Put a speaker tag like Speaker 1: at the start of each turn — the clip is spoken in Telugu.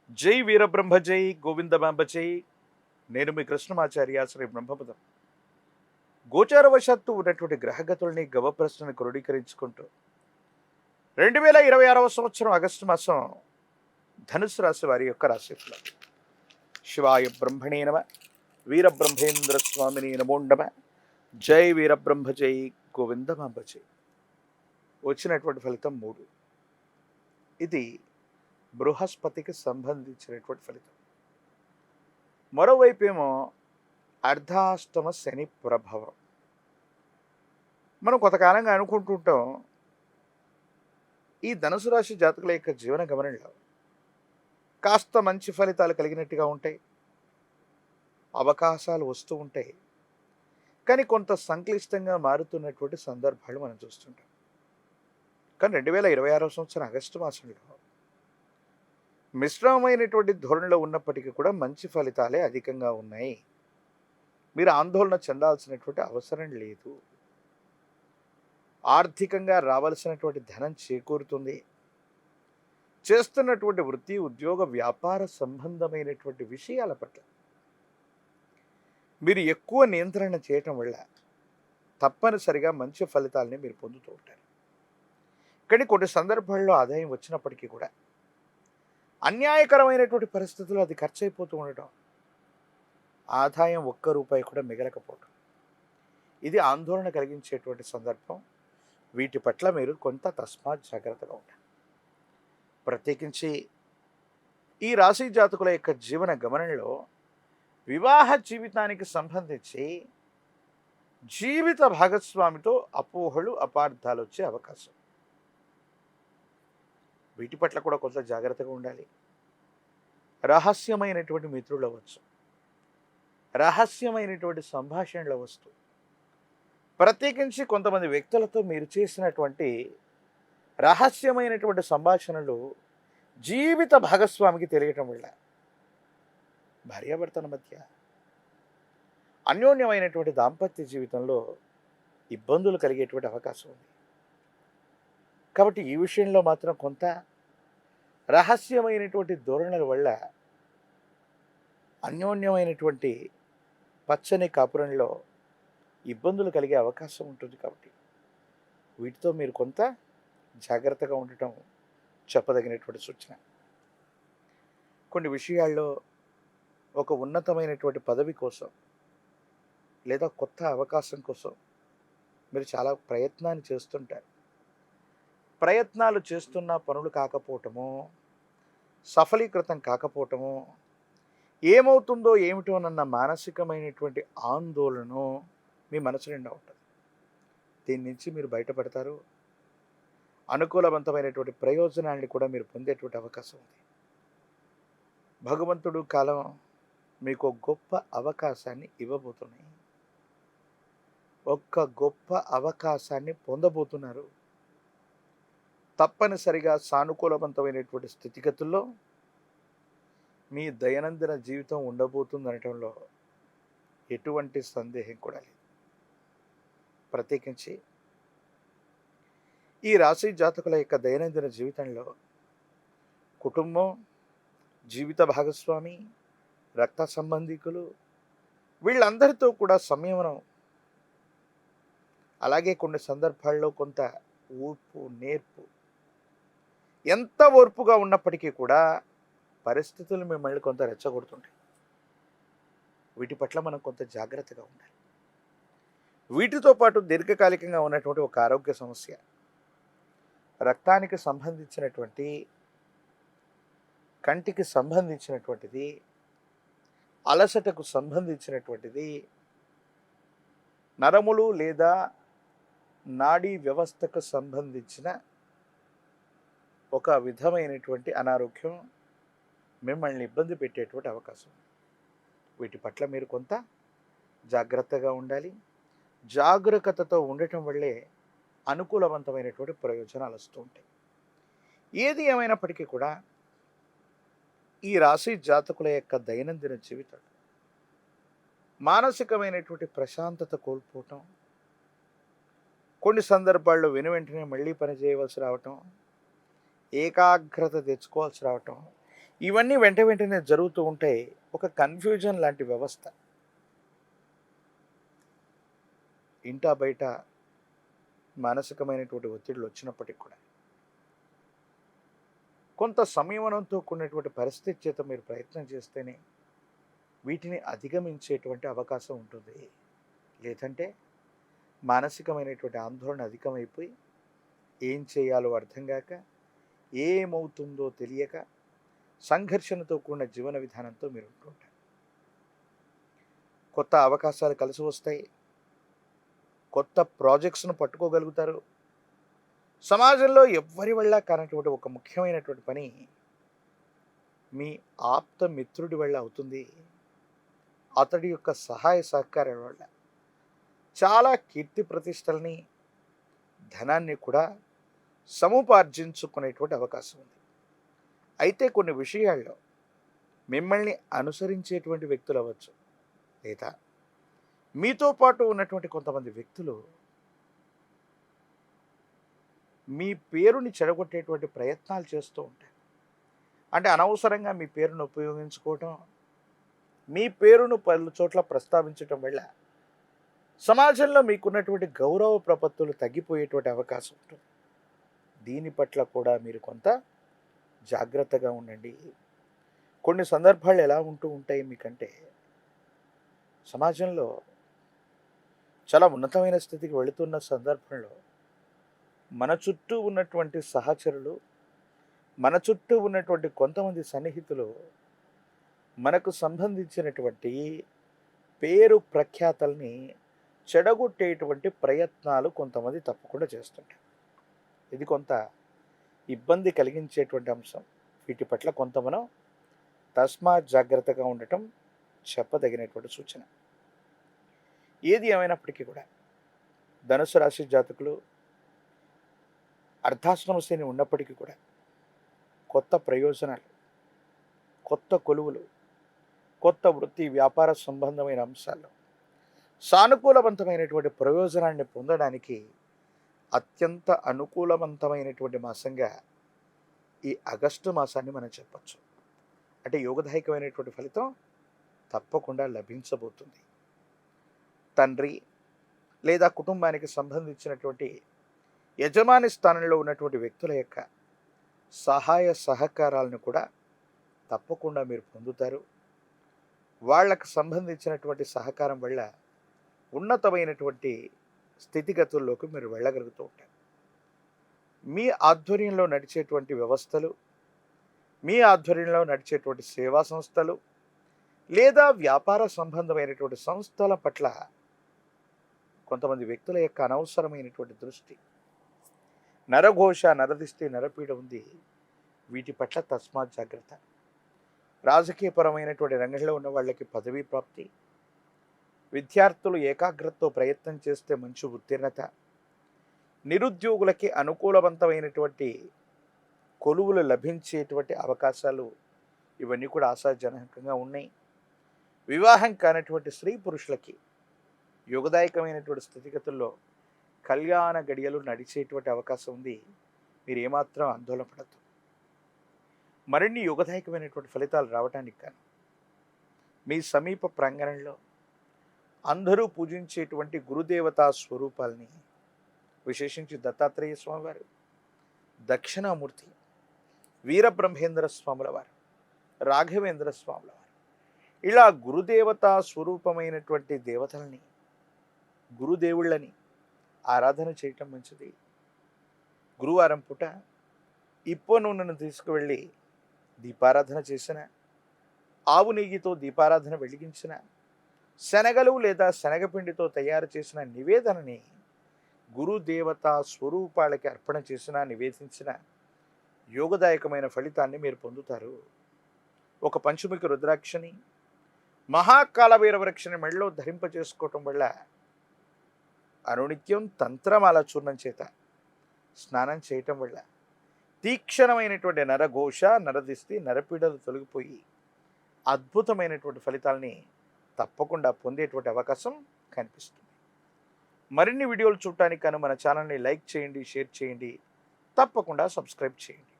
Speaker 1: జై వీరబ్రహ్మ జై గోవిందమాంబ జై. నేను మీ కృష్ణమాచార్య శ్రీ బ్రహ్మపదం. గోచారవశాత్తు ఉన్నటువంటి గ్రహగతుల్ని గవప్రశ్నని క్రోడీకరించుకుంటూ 2026 సంవత్సరం ఆగస్టు మాసం ధనుసు రాశి వారి యొక్క రాశిఫలం. శివాయ బ్రహ్మణే నమ. వీరబ్రహ్మేంద్ర స్వామిని నమో నమ. జై వీరబ్రహ్మ జై గోవిందమాంబ జై. వచ్చినటువంటి ఫలితం 3. ఇది బృహస్పతికి సంబంధించినటువంటి ఫలితం. మరోవైపు ఏమో అర్ధాష్టమ శని ప్రభావం. మనం కొంతకాలంగా అనుకుంటుంటాం ఈ ధనుసు రాశి జాతకుల యొక్క జీవన గమనంలో కాస్త మంచి ఫలితాలు కలిగినట్టుగా ఉంటాయి, అవకాశాలు వస్తూ ఉంటాయి. కానీ కొంత సంక్లిష్టంగా మారుతున్నటువంటి సందర్భాలు మనం చూస్తుంటాం. కానీ 2026 సంవత్సరం ఆగస్టు మాసంలో మిశ్రమమైనటువంటి ధోరణిలో ఉన్నప్పటికీ కూడా మంచి ఫలితాలే అధికంగా ఉన్నాయి. మీరు ఆందోళన చెందాల్సినటువంటి అవసరం లేదు. ఆర్థికంగా రావాల్సినటువంటి ధనం చేకూరుతుంది. చేస్తున్నటువంటి వృత్తి, ఉద్యోగ, వ్యాపార సంబంధమైనటువంటి విషయాల పట్ల మీరు ఎక్కువ నియంత్రణ చేయటం వల్ల తప్పనిసరిగా మంచి ఫలితాలని మీరు పొందుతూ ఉంటారు. కానీ కొన్ని సందర్భాల్లో ఆదాయం వచ్చినప్పటికీ కూడా అన్యాయకరమైనటువంటి పరిస్థితుల్లో అది ఖర్చు అయిపోతూ ఉండటం, ఆదాయం ఒక్క రూపాయి కూడా మిగలకపోవటం, ఇది ఆందోళన కలిగించేటువంటి సందర్భం. వీటి పట్ల మీరు కొంత తస్మాత్ జాగ్రత్తగా ఉండాలి. ప్రత్యేకించి ఈ రాశి జాతకుల యొక్క జీవన గమనంలో వివాహ జీవితానికి సంబంధించి జీవిత భాగస్వామితో అపోహలు, అపార్థాలు వచ్చే అవకాశం. వీటి పట్ల కూడా కొంత జాగ్రత్తగా ఉండాలి. రహస్యమైనటువంటి మిత్రులు అవ్వచ్చు, రహస్యమైనటువంటి సంభాషణలు వస్తూ, ప్రత్యేకించి కొంతమంది వ్యక్తులతో మీరు చేసినటువంటి రహస్యమైనటువంటి సంభాషణలు జీవిత భాగస్వామికి తెలియటం వల్ల భార్యాభర్తల మధ్య అన్యోన్యమైనటువంటి దాంపత్య జీవితంలో ఇబ్బందులు కలిగేటువంటి అవకాశం ఉంది. కాబట్టి ఈ విషయంలో మాత్రం కొంత రహస్యమైనటువంటి ధోరణుల వల్ల అన్యోన్యమైనటువంటి పచ్చని కాపురంలో ఇబ్బందులు కలిగే అవకాశం ఉంటుంది. కాబట్టి వీటితో మీరు కొంత జాగ్రత్తగా ఉండటం చెప్పదగినటువంటి సూచన. కొన్ని విషయాల్లో ఒక ఉన్నతమైనటువంటి పదవి కోసం లేదా కొత్త అవకాశం కోసం మీరు చాలా ప్రయత్నాన్ని చేస్తుంటారు. ప్రయత్నాలు చేస్తున్న పనులు కాకపోవటము, సఫలీకృతం కాకపోవటము, ఏమవుతుందో ఏమిటోనన్న మానసికమైనటువంటి ఆందోళన మీ మనసు నిండా ఉంటుంది. దీని నుంచి మీరు బయటపడతారు. అనుకూలవంతమైనటువంటి ప్రయోజనాన్ని కూడా మీరు పొందేటువంటి అవకాశం ఉంది. భగవంతుడు కాలం మీకు గొప్ప అవకాశాన్ని ఇవ్వబోతున్నాయి. ఒక్క గొప్ప అవకాశాన్ని పొందబోతున్నారు. తప్పనిసరిగా సానుకూలవంతమైనటువంటి స్థితిగతుల్లో మీ దైనందిన జీవితం ఉండబోతుందనటంలో ఎటువంటి సందేహం కూడా లేదు. ప్రత్యేకించి ఈ రాశి జాతకుల యొక్క దైనందిన జీవితంలో కుటుంబం, జీవిత భాగస్వామి, రక్త సంబంధికులు, వీళ్ళందరితో కూడా సంయమనం, అలాగే కొన్ని సందర్భాల్లో కొంత ఓర్పు, నేర్పు. ఎంత ఓర్పుగా ఉన్నప్పటికీ కూడా పరిస్థితులు మిమ్మల్ని కొంత రెచ్చగొడుతుంటాయి. వీటి పట్ల మనం కొంత జాగ్రత్తగా ఉండాలి. వీటితో పాటు దీర్ఘకాలికంగా ఉన్నటువంటి ఒక ఆరోగ్య సమస్య, రక్తానికి సంబంధించినటువంటి, కంటికి సంబంధించినటువంటిది, అలసటకు సంబంధించినటువంటిది, నరములు లేదా నాడీ వ్యవస్థకు సంబంధించిన ఒక విధమైనటువంటి అనారోగ్యం మిమ్మల్ని ఇబ్బంది పెట్టేటువంటి అవకాశం. వీటి పట్ల మీరు కొంత జాగ్రత్తగా ఉండాలి. జాగరూకతతో ఉండటం వల్లే అనుకూలవంతమైనటువంటి ప్రయోజనాలు వస్తూ ఉంటాయి. ఏది ఏమైనప్పటికీ కూడా ఈ రాశి జాతకుల యొక్క దైనందిన జీవితం మానసికమైనటువంటి ప్రశాంతత కోల్పోవటం, కొన్ని సందర్భాల్లో వెంటనే మళ్ళీ పని చేయవలసి రావటం, ఏకాగ్రత తెచ్చుకోవాల్సి రావటం, ఇవన్నీ వెంటనే జరుగుతూ ఉంటే ఒక కన్ఫ్యూజన్ లాంటి వ్యవస్థ ఇంటా బయట మానసికమైనటువంటి ఒత్తిడులు వచ్చినప్పటికి కూడా కొంత సంయమనంతో కూడినటువంటి పరిస్థితి చేత మీరు ప్రయత్నం చేస్తేనే వీటిని అధిగమించేటువంటి అవకాశం ఉంటుంది. లేదంటే మానసికమైనటువంటి ఆందోళన అధికమైపోయి ఏం చేయాలో అర్థం కాక, ఏమవుతుందో తెలియక సంఘర్షణతో కూడిన జీవన విధానంతో మీరు ఉంటుంటారు. కొత్త అవకాశాలు కలిసి వస్తాయి, కొత్త ప్రాజెక్ట్స్ను పట్టుకోగలుగుతారు. సమాజంలో ఎవ్వరి వల్ల కానటువంటి ఒక ముఖ్యమైనటువంటి పని మీ ఆప్త మిత్రుడి వల్ల అవుతుంది. అతడి యొక్క సహాయ సహకారాల వల్ల చాలా కీర్తి ప్రతిష్టల్ని, ధనాన్ని కూడా సముపార్జించుకునేటువంటి అవకాశం ఉంది. అయితే కొన్ని విషయాల్లో మిమ్మల్ని అనుసరించేటువంటి వ్యక్తులు అవ్వచ్చు, లేదా మీతో పాటు ఉన్నటువంటి కొంతమంది వ్యక్తులు మీ పేరుని చెడగొట్టేటువంటి ప్రయత్నాలు చేస్తూ ఉంటారు. అంటే అనవసరంగా మీ పేరును ఉపయోగించుకోవటం, మీ పేరును పలు చోట్ల ప్రస్తావించటం వల్ల సమాజంలో మీకున్నటువంటి గౌరవ ప్రపత్తులు తగ్గిపోయేటువంటి అవకాశం ఉంటుంది. దీని పట్ల కూడా మీరు కొంత జాగ్రత్తగా ఉండండి. కొన్ని సందర్భాలు ఎలా ఉంటూ ఉంటాయి మీకంటే, సమాజంలో చాలా ఉన్నతమైన స్థితికి వెళుతున్న సందర్భంలో మన చుట్టూ ఉన్నటువంటి సహచరులు, మన చుట్టూ ఉన్నటువంటి కొంతమంది సన్నిహితులు మనకు సంబంధించినటువంటి పేరు ప్రఖ్యాతల్ని చెడగొట్టేటువంటి ప్రయత్నాలు కొంతమంది తప్పకుండా చేస్తుంటారు. ఇది కొంత ఇబ్బంది కలిగించేటువంటి అంశం. వీటి పట్ల కొంత మనం తస్మాత్ జాగ్రత్తగా ఉండటం చెప్పదగినటువంటి సూచన. ఏది ఏమైనప్పటికీ కూడా ధనుసు రాశి జాతకులు అర్ధాశ్రమ శని ఉన్నప్పటికీ కూడా కొత్త ప్రయోజనాలు, కొత్త కొలువులు, కొత్త వృత్తి వ్యాపార సంబంధమైన అంశాల్లో సానుకూలవంతమైనటువంటి ప్రయోజనాన్ని పొందడానికి అత్యంత అనుకూలవంతమైనటువంటి మాసంగా ఈ ఆగస్టు మాసాన్ని మనం చెప్పచ్చు. అంటే యోగదాయకమైనటువంటి ఫలితం తప్పకుండా లభించబోతుంది. తండ్రి లేదా కుటుంబానికి సంబంధించినటువంటి యజమాని స్థానంలో ఉన్నటువంటి వ్యక్తుల యొక్క సహాయ సహకారాలను కూడా తప్పకుండా మీరు పొందుతారు. వాళ్ళకు సంబంధించినటువంటి సహకారం వల్ల ఉన్నతమైనటువంటి స్థితిగతుల్లోకి మీరు వెళ్ళగలుగుతూ ఉంటారు. మీ ఆధ్వర్యంలో నడిచేటువంటి వ్యవస్థలు, మీ ఆధ్వర్యంలో నడిచేటువంటి సేవా సంస్థలు లేదా వ్యాపార సంబంధమైనటువంటి సంస్థల పట్ల కొంతమంది వ్యక్తుల యొక్క అనవసరమైనటువంటి దృష్టి, నరఘోష, నరదిష్టి, నరపీడ ఉంది. వీటి పట్ల తస్మాత్ జాగ్రత్త. రాజకీయపరమైనటువంటి రంగంలో ఉన్న వాళ్ళకి పదవీ ప్రాప్తి, విద్యార్థులు ఏకాగ్రతతో ప్రయత్నం చేస్తే మంచి ఉత్తీర్ణత, నిరుద్యోగులకి అనుకూలవంతమైనటువంటి కొలువులు లభించేటువంటి అవకాశాలు, ఇవన్నీ కూడా ఆశాజనకంగా ఉన్నాయి. వివాహం కానటువంటి స్త్రీ పురుషులకి యోగదాయకమైనటువంటి స్థితిగతుల్లో కళ్యాణ గడియలు నడిచేటువంటి అవకాశం ఉంది. మీరు ఏమాత్రం ఆందోళన పడద్దు. మరిన్ని యోగదాయకమైనటువంటి ఫలితాలు రావడానికి కానీ మీ సమీప ప్రాంగణంలో అందరూ పూజించేటువంటి గురుదేవతా స్వరూపాలని, విశేషించి దత్తాత్రేయ స్వామివారు, దక్షిణామూర్తి, వీరబ్రహ్మేంద్ర స్వాముల వారు, రాఘవేంద్ర స్వాముల వారు, ఇలా గురుదేవతా స్వరూపమైనటువంటి దేవతలని, గురుదేవుళ్ళని ఆరాధన చేయటం మంచిది. గురువారం పూట ఇప్పో నూనెను తీసుకువెళ్ళి దీపారాధన చేసిన, ఆవు నెయ్యితో దీపారాధన వెలిగించిన, శనగలు లేదా శనగపిండితో తయారు చేసిన నివేదనని గురుదేవతా స్వరూపాలకి అర్పణ చేసిన, నివేదించిన యోగదాయకమైన ఫలితాన్ని మీరు పొందుతారు. ఒక పంచముఖి రుద్రాక్షని, మహాకాళభైరవ వృక్షని మెడలో ధరింపచేసుకోవటం వల్ల అనునిత్యం తంత్రమాల చూర్ణం చేత స్నానం చేయటం వల్ల తీక్షణమైనటువంటి నరఘోష, నరదిష్టి, నరపీడలు తొలగిపోయి అద్భుతమైనటువంటి ఫలితాలని తప్పకుండా పొందేటువంటి అవకాశం కనిపిస్తుంది. మరిన్ని వీడియోలు చూడటానికి కానీ మన ఛానల్ని లైక్ చేయండి, షేర్ చేయండి, తప్పకుండా సబ్స్క్రైబ్ చేయండి.